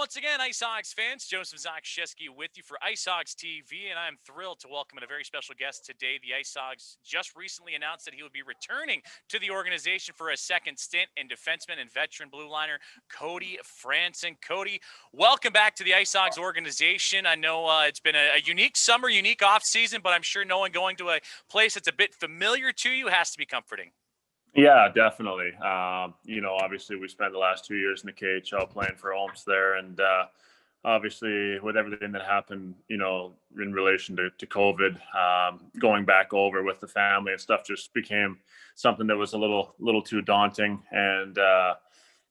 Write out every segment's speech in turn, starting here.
once again, IceHogs fans. Joseph Zakshesky with you for IceHogs TV, and I'm thrilled to welcome in a very special guest today. The IceHogs just recently announced that he will be returning to the organization for a second stint, and defenseman and veteran blue liner Cody Franson. Cody, welcome back to the IceHogs organization. I know it's been a unique summer, unique off season, but I'm sure no one going to a place that's a bit familiar to you has to be comforting. Yeah, definitely. Obviously we spent the last 2 years in the KHL playing for Olms there. And obviously with everything that happened, in relation to COVID, going back over with the family and stuff just became something that was a little too daunting. And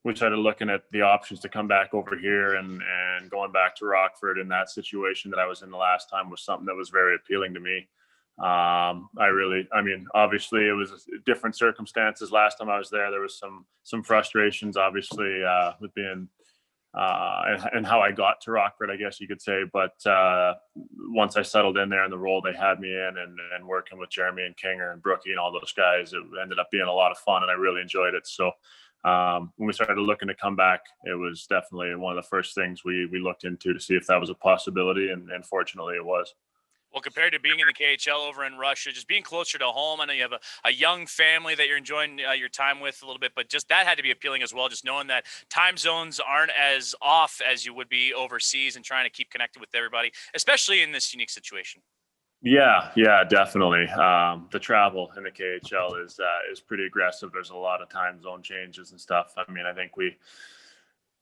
we started looking at the options to come back over here, and going back to Rockford in that situation that I was in the last time was something that was very appealing to me. Obviously it was different circumstances last time I was there. There was some frustrations, obviously, with being, and how I got to Rockford, I guess you could say. But once I settled in there in the role they had me in, and working with Jeremy and Kinger and Brookie and all those guys, it ended up being a lot of fun, and I really enjoyed it. So when we started looking to come back, it was definitely one of the first things we looked into to see if that was a possibility, and fortunately it was. Well, compared to being in the KHL over in Russia, just being closer to home, I know you have a young family that you're enjoying your time with a little bit, but just that had to be appealing as well, just knowing that time zones aren't as off as you would be overseas and trying to keep connected with everybody, especially in this unique situation. Yeah, definitely. The travel in the KHL is pretty aggressive. There's a lot of time zone changes and stuff. I mean, I think we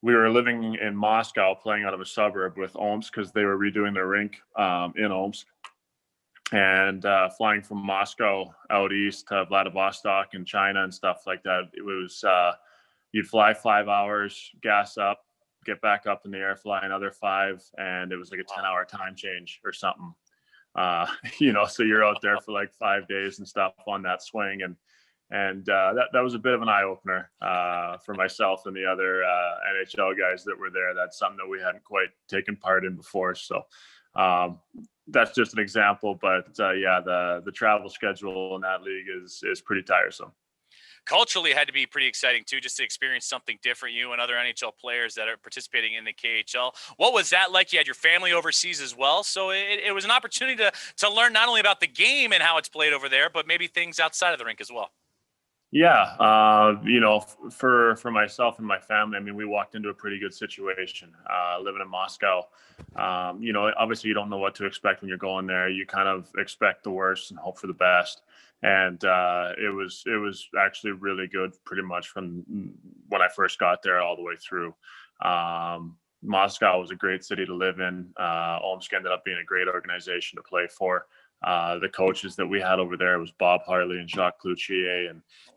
were living in Moscow, playing out of a suburb with Omsk because they were redoing their rink in Omsk, and flying from Moscow out east to Vladivostok and China and stuff like that. It was you'd fly 5 hours, gas up, get back up in the air, fly another 5, and it was like a 10-hour time change or something. So you're out there for like 5 days and stuff on that swing, and that was a bit of an eye opener for myself and the other NHL guys that were there. That's something that we hadn't quite taken part in before. So that's just an example, but the travel schedule in that league is pretty tiresome. Culturally, it had to be pretty exciting too, just to experience something different. You and other NHL players that are participating in the KHL. What was that like? You had your family overseas as well, so it was an opportunity to learn not only about the game and how it's played over there, but maybe things outside of the rink as well. Yeah, for myself and my family, I mean, we walked into a pretty good situation living in Moscow. Obviously you don't know what to expect when you're going there. You kind of expect the worst and hope for the best. And it was actually really good pretty much from when I first got there all the way through. Moscow was a great city to live in. Omsk ended up being a great organization to play for. The coaches that we had over there was Bob Harley and Jacques Cloutier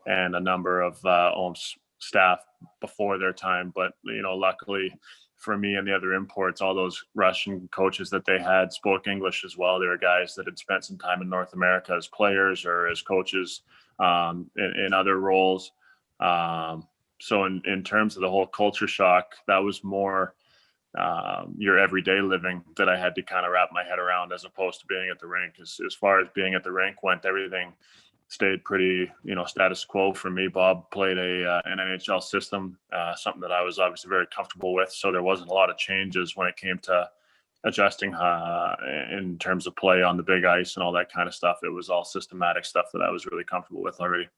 and a number of Omsk staff before their time. But, luckily for me and the other imports, all those Russian coaches that they had spoke English as well. They were guys that had spent some time in North America as players or as coaches in other roles. So in terms of the whole culture shock, that was more your everyday living that I had to kind of wrap my head around, as opposed to being at the rink. As far as being at the rink went, everything stayed pretty, status quo for me. Bob played an NHL system, something that I was obviously very comfortable with. So there wasn't a lot of changes when it came to adjusting in terms of play on the big ice and all that kind of stuff. It was all systematic stuff that I was really comfortable with already.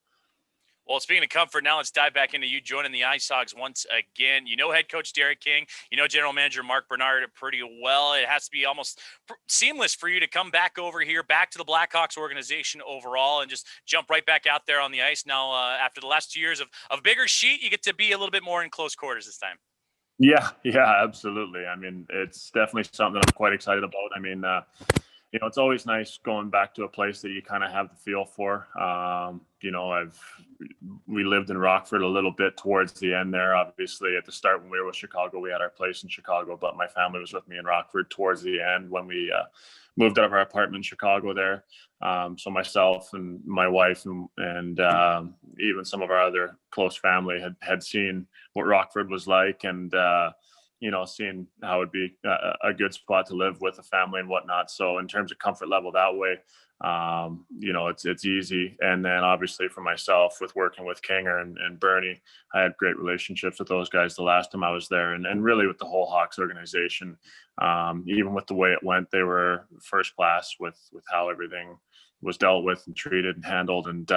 Well, speaking of comfort, now let's dive back into you joining the IceHogs once again. Head coach Derek King, general manager Mark Bernard pretty well. It has to be almost seamless for you to come back over here, back to the Blackhawks organization overall, and just jump right back out there on the ice. Now, after the last 2 years of bigger sheet, you get to be a little bit more in close quarters this time. Yeah, absolutely. I mean, it's definitely something that I'm quite excited about. I mean, it's always nice going back to a place that you kind of have the feel for. We lived in Rockford a little bit towards the end there. Obviously, at the start when we were with Chicago, we had our place in Chicago, but my family was with me in Rockford towards the end when we moved out of our apartment in Chicago there. So myself and my wife and even some of our other close family had seen what Rockford was like, and seeing how it'd be a good spot to live with a family and whatnot. So in terms of comfort level that way, it's easy. And then obviously for myself with working with Kinger and Bernie, I had great relationships with those guys the last time I was there, and really with the whole Hawks organization. Even with the way it went, they were first class with how everything was dealt with and treated and handled. And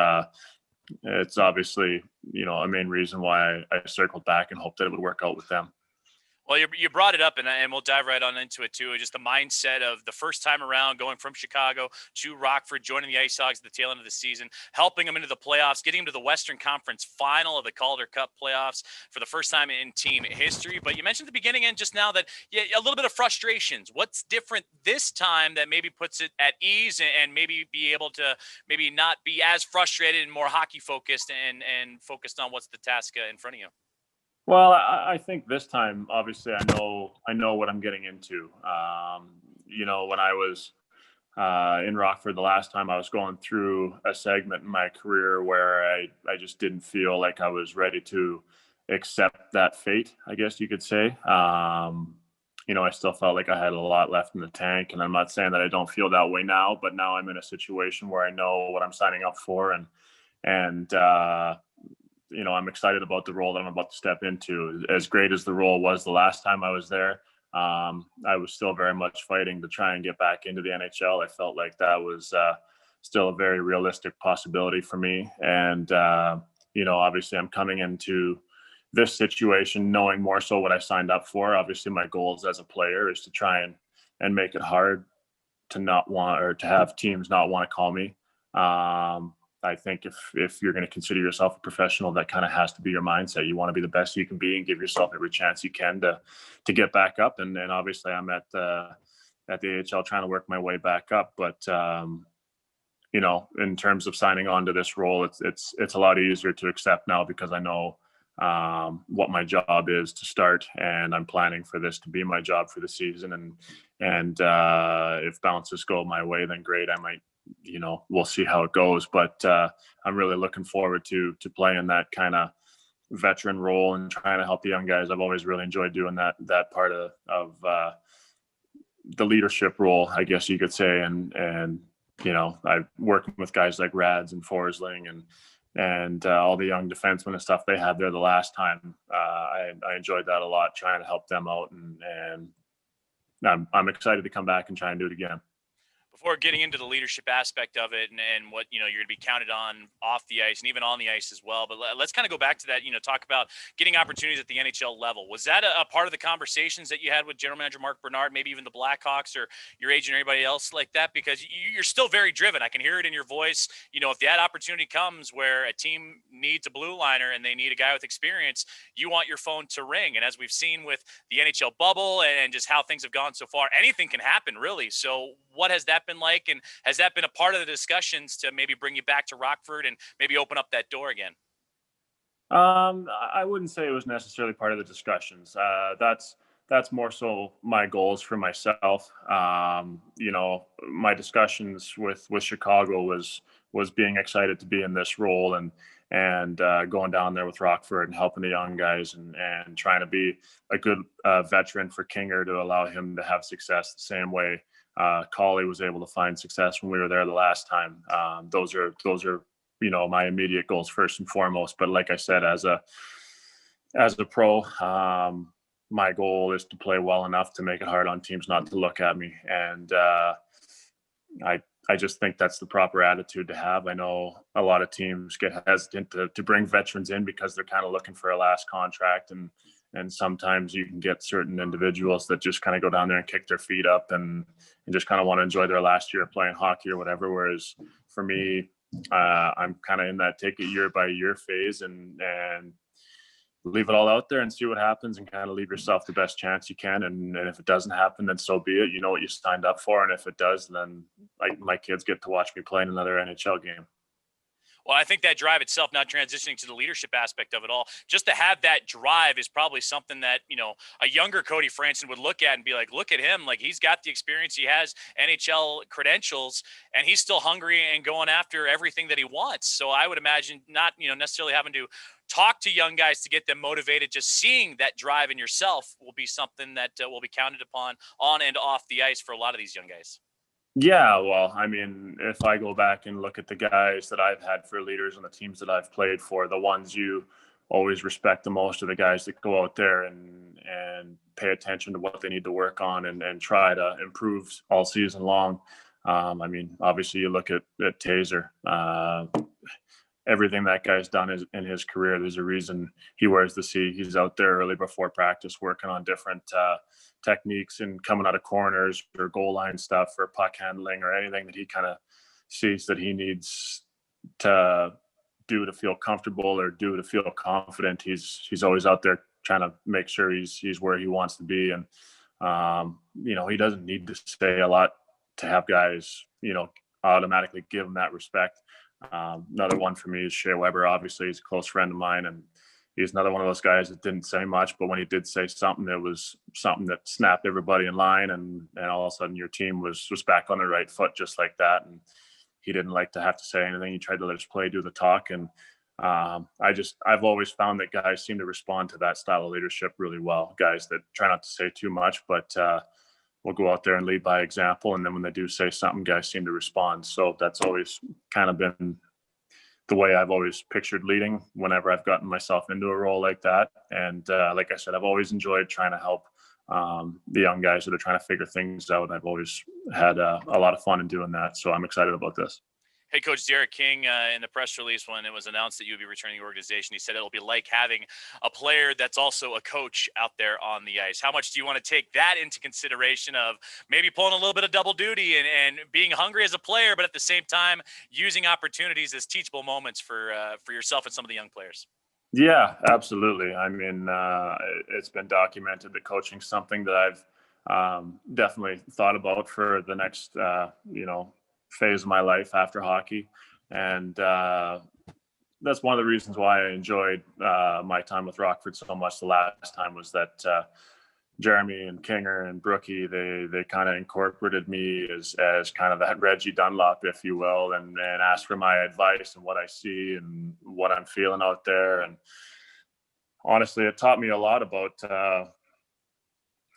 it's obviously, a main reason why I circled back and hoped that it would work out with them. Well, you brought it up, and we'll dive right on into it too. Just the mindset of the first time around, going from Chicago to Rockford, joining the IceHogs at the tail end of the season, helping them into the playoffs, getting them to the Western Conference Final of the Calder Cup playoffs for the first time in team history. But you mentioned at the beginning and just now that a little bit of frustrations. What's different this time that maybe puts it at ease and maybe be able to maybe not be as frustrated and more hockey focused and focused on what's the task in front of you? Well, I think this time, obviously, I know what I'm getting into. When I was in Rockford the last time, I was going through a segment in my career where I just didn't feel like I was ready to accept that fate, I guess you could say. I still felt like I had a lot left in the tank, and I'm not saying that I don't feel that way now, but now I'm in a situation where I know what I'm signing up for, and I'm excited about the role that I'm about to step into. As great as the role was the last time I was there, I was still very much fighting to try and get back into the NHL. I felt like that was still a very realistic possibility for me. And, obviously I'm coming into this situation knowing more so what I signed up for. Obviously my goals as a player is to try and make it hard to not want, or to have teams not want to call me. I think if you're going to consider yourself a professional, that kind of has to be your mindset. You want to be the best you can be and give yourself every chance you can to get back up. And obviously I'm at the AHL trying to work my way back up. But in terms of signing on to this role, it's a lot easier to accept now because I know what my job is to start, and I'm planning for this to be my job for the season. And if bounces go my way, then great. I might, we'll see how it goes. But I'm really looking forward to playing that kind of veteran role and trying to help the young guys. I've always really enjoyed doing that part of the leadership role, I guess you could say. And I've worked with guys like Rads and Forsling and all the young defensemen and stuff they had there the last time. I enjoyed that a lot, trying to help them out, and I'm excited to come back and try and do it again. Before getting into the leadership aspect of it and what, you're going to be counted on off the ice and even on the ice as well. But let's kind of go back to that, talk about getting opportunities at the NHL level. Was that a part of the conversations that you had with General Manager Mark Bernard, maybe even the Blackhawks or your agent or anybody else like that? Because you're still very driven. I can hear it in your voice. If that opportunity comes where a team needs a blue liner and they need a guy with experience, you want your phone to ring. And as we've seen with the NHL bubble and just how things have gone so far, anything can happen really. So what has that been like, and has that been a part of the discussions to maybe bring you back to Rockford and maybe open up that door again? I wouldn't say it was necessarily part of the discussions. That's more so my goals for myself. My discussions with Chicago was being excited to be in this role and going down there with Rockford and helping the young guys and trying to be a good veteran for Kinger to allow him to have success the same way Collie was able to find success when we were there the last time. Those are my immediate goals first and foremost. But like I said, as a pro, my goal is to play well enough to make it hard on teams not to look at me. And I just think that's the proper attitude to have. I know a lot of teams get hesitant to bring veterans in because they're kind of looking for a last contract, and sometimes you can get certain individuals that just kind of go down there and kick their feet up and just kind of want to enjoy their last year playing hockey or whatever. Whereas for me, I'm kind of in that take it year by year phase and leave it all out there and see what happens and kind of leave yourself the best chance you can. And if it doesn't happen, then so be it. You know what you signed up for. And if it does, then my kids get to watch me play in another NHL game. Well, I think that drive itself, not transitioning to the leadership aspect of it all, just to have that drive is probably something that, a younger Cody Franson would look at and be like, look at him. Like, he's got the experience, he has NHL credentials, and he's still hungry and going after everything that he wants. So I would imagine not, necessarily having to talk to young guys to get them motivated. Just seeing that drive in yourself will be something that will be counted upon on and off the ice for a lot of these young guys. Yeah, well, I mean, if I go back and look at the guys that I've had for leaders on the teams that I've played for, the ones you always respect the most are the guys that go out there and pay attention to what they need to work on and try to improve all season long. I mean, obviously, you look at Taser. Everything that guy's done in his career, there's a reason he wears the C. He's out there early before practice working on different techniques and coming out of corners or goal line stuff or puck handling or anything that he kind of sees that he needs to do to feel comfortable or do to feel confident. He's always out there trying to make sure he's where he wants to be. And he doesn't need to say a lot to have guys, automatically give him that respect. Another one for me is Shea Weber. Obviously, he's a close friend of mine, and he's another one of those guys that didn't say much, but when he did say something, it was something that snapped everybody in line, and all of a sudden your team was back on the right foot just like that. And he didn't like to have to say anything. He tried to let his play do the talk, and I've always found that guys seem to respond to that style of leadership really well. Guys that try not to say too much, but will go out there and lead by example. And then when they do say something, guys seem to respond. So that's always kind of been the way I've always pictured leading whenever I've gotten myself into a role like that. And like I said, I've always enjoyed trying to help the young guys that are trying to figure things out. I've always had a lot of fun in doing that. So I'm excited about this. Hey, Coach Derek King, in the press release when it was announced that you would be returning to the organization, he said it'll be like having a player that's also a coach out there on the ice. How much do you want to take that into consideration of maybe pulling a little bit of double duty and being hungry as a player, but at the same time using opportunities as teachable moments for yourself and some of the young players? Yeah, absolutely. I mean, it's been documented that coaching is something that I've definitely thought about for the next, phase of my life after hockey. And that's one of the reasons why I enjoyed my time with Rockford so much the last time was that Jeremy and Kinger and Brookie, they kind of incorporated me as kind of that Reggie Dunlop, if you will, and asked for my advice and what I see and what I'm feeling out there. And honestly, it taught me a lot about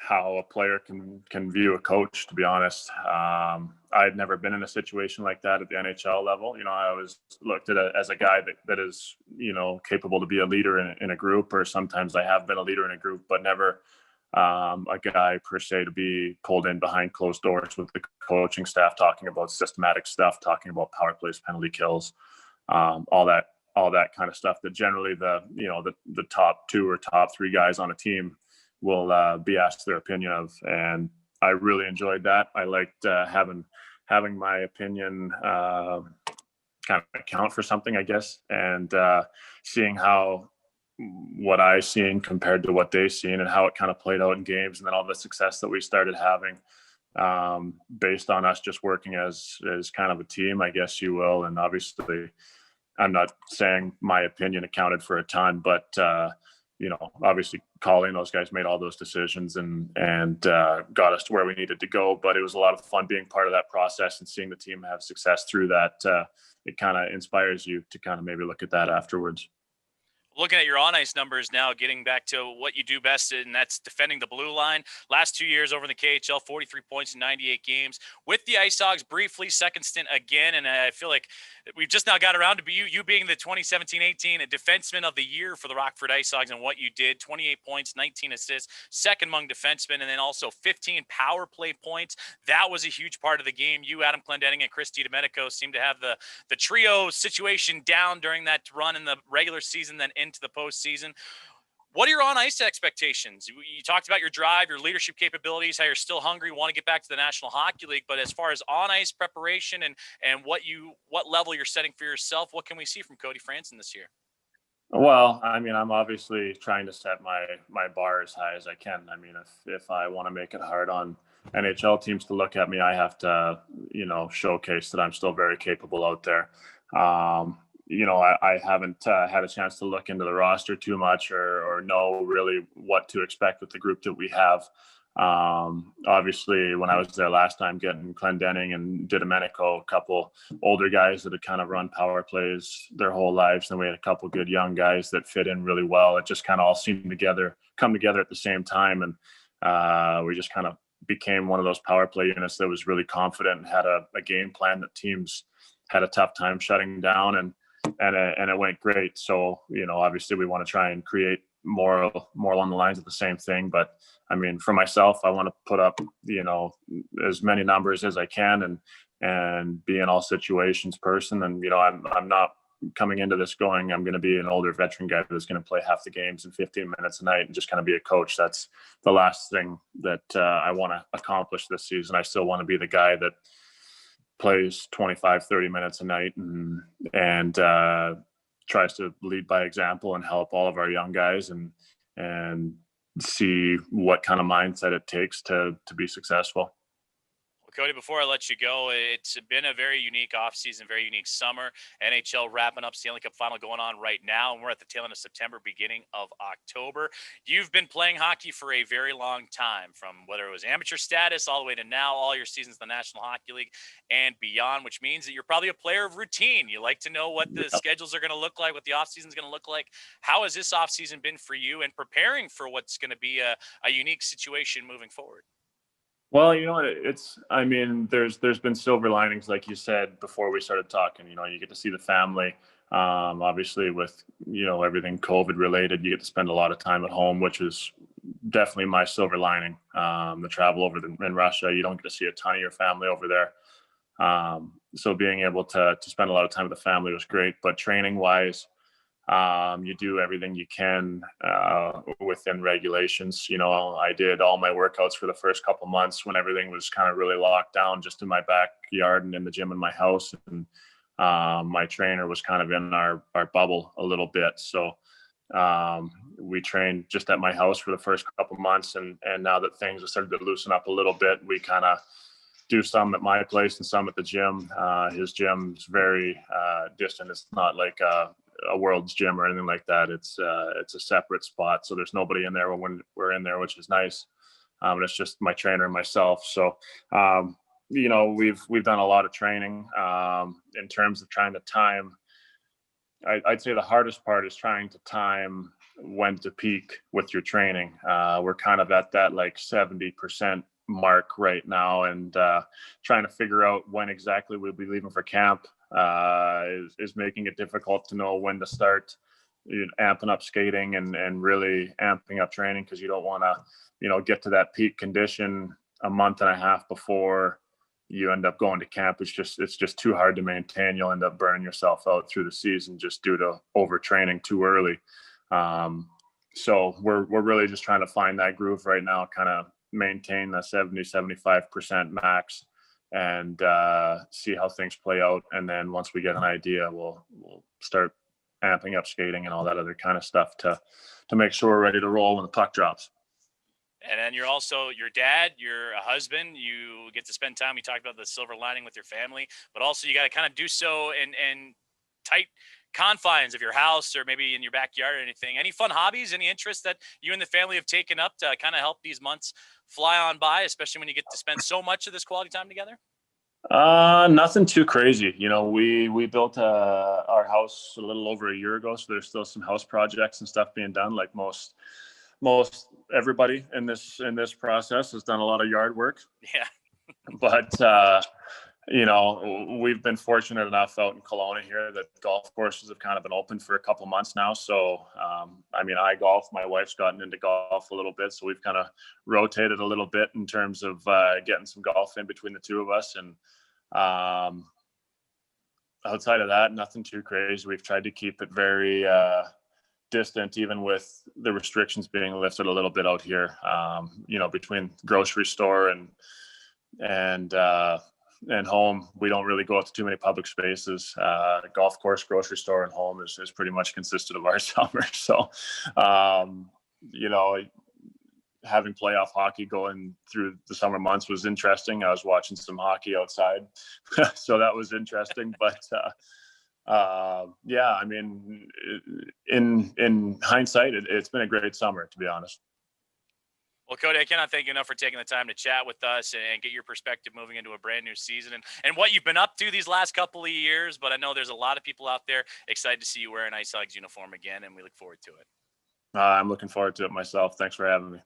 how a player can view a coach. To be honest, I had never been in a situation like that at the NHL level. I always looked at it as a guy that is capable to be a leader in a group, or sometimes I have been a leader in a group, but never a guy per se to be pulled in behind closed doors with the coaching staff talking about systematic stuff, talking about power plays, penalty kills, all that kind of stuff that generally the top two or top three guys on a team will be asked their opinion of. And I really enjoyed that. I liked having my opinion kind of count for something, I guess, and seeing how what I seen compared to what they seen and how it kind of played out in games, and then all the success that we started having based on us just working as kind of a team, I guess you will. And obviously, I'm not saying my opinion accounted for a ton, but obviously Colleen, those guys made all those decisions and got us to where we needed to go. But it was a lot of fun being part of that process and seeing the team have success through that. It kind of inspires you to kind of maybe look at that afterwards. Looking at your on ice numbers now, getting back to what you do best, and that's defending the blue line. Last 2 years over in the KHL, 43 points in 98 games. With the IceHogs, briefly, second stint again, and I feel like we've just now got around to you being the 2017-18 defenseman of the year for the Rockford IceHogs, and what you did: 28 points, 19 assists, second among defensemen, and then also 15 power play points. That was a huge part of the game. You, Adam Clendenning, and Chris DiDomenico seemed to have the trio situation down during that run in the regular season, then into the postseason. What are your on ice expectations? You talked about your drive, your leadership capabilities, how you're still hungry, want to get back to the National Hockey League. But as far as on ice preparation and what level you're setting for yourself, what can we see from Cody Franson this year? Well, I mean, I'm obviously trying to set my bar as high as I can. I mean, if I want to make it hard on NHL teams to look at me, I have to, showcase that I'm still very capable out there. I haven't had a chance to look into the roster too much or know really what to expect with the group that we have. Obviously, when I was there last time, getting Clendenning and DiDomenico, a couple older guys that had kind of run power plays their whole lives. Then we had a couple good young guys that fit in really well. It just kind of all seemed come together at the same time. And we just kind of became one of those power play units that was really confident and had a game plan that teams had a tough time shutting down. And it went great. So, obviously we want to try and create more along the lines of the same thing. But I mean, for myself, I want to put up, as many numbers as I can and be in all situations person. And, I'm not coming into this going, I'm going to be an older veteran guy that's going to play half the games in 15 minutes a night and just kind of be a coach. That's the last thing that I want to accomplish this season. I still want to be the guy that plays 25, 30 minutes a night and tries to lead by example and help all of our young guys and see what kind of mindset it takes to be successful. Cody, before I let you go, it's been a very unique offseason, very unique summer. NHL wrapping up Stanley Cup final going on right now, and we're at the tail end of September, beginning of October. You've been playing hockey for a very long time, from whether it was amateur status all the way to now, all your seasons in the National Hockey League and beyond, which means that you're probably a player of routine. You like to know what the schedules are going to look like, what the offseason is going to look like. How has this offseason been for you and preparing for what's going to be a unique situation moving forward? Well, there's been silver linings, like you said before we started talking. You get to see the family. Obviously, with everything COVID related, you get to spend a lot of time at home, which is definitely my silver lining. The travel over in Russia, you don't get to see a ton of your family over there. So being able to spend a lot of time with the family was great. But training wise, you do everything you can within regulations. I did all my workouts for the first couple months when everything was kind of really locked down, just in my backyard and in the gym in my house. And my trainer was kind of in our bubble a little bit. So we trained just at my house for the first couple months. And now that things have started to loosen up a little bit, we kind of do some at my place and some at the gym. His gym's very distant. It's not like a World's Gym or anything like that. It's a separate spot, so there's nobody in there when we're in there, which is nice. And it's just my trainer and myself. So we've done a lot of training in terms of trying to time. I'd say the hardest part is trying to time when to peak with your training. We're kind of at that like 70% mark right now, and trying to figure out when exactly we'll be leaving for camp is making it difficult to know when to start amping up skating and really amping up training, because you don't want to get to that peak condition a month and a half before you end up going to camp. It's just too hard to maintain. You'll end up burning yourself out through the season just due to overtraining too early. So we're really just trying to find that groove right now, kind of maintain the 70-75% max and see how things play out. And then once we get an idea, we'll start amping up skating and all that other kind of stuff to make sure we're ready to roll when the puck drops. And then you're also your dad, you're a husband, you get to spend time. You talked about the silver lining with your family, but also you got to kind of do so in tight confines of your house or maybe in your backyard or anything. Any fun hobbies, any interests that you and the family have taken up to kind of help these months fly on by, especially when you get to spend so much of this quality time together? Nothing too crazy. We built our house a little over a year ago, so there's still some house projects and stuff being done. Like most everybody in this process has done a lot of yard work. Yeah. But we've been fortunate enough out in Kelowna here that golf courses have kind of been open for a couple months now. So, I golf, my wife's gotten into golf a little bit. So we've kind of rotated a little bit in terms of getting some golf in between the two of us. And outside of that, nothing too crazy. We've tried to keep it very distant, even with the restrictions being lifted a little bit out here, between grocery store and home. We don't really go out to too many public spaces. Golf course, grocery store, and home is pretty much consisted of our summer. So, having playoff hockey going through the summer months was interesting. I was watching some hockey outside, so that was interesting. But Yeah, I mean, in hindsight, it's been a great summer, to be honest. Well, Cody, I cannot thank you enough for taking the time to chat with us and get your perspective moving into a brand new season and what you've been up to these last couple of years. But I know there's a lot of people out there excited to see you wear an IceHogs uniform again, and we look forward to it. I'm looking forward to it myself. Thanks for having me.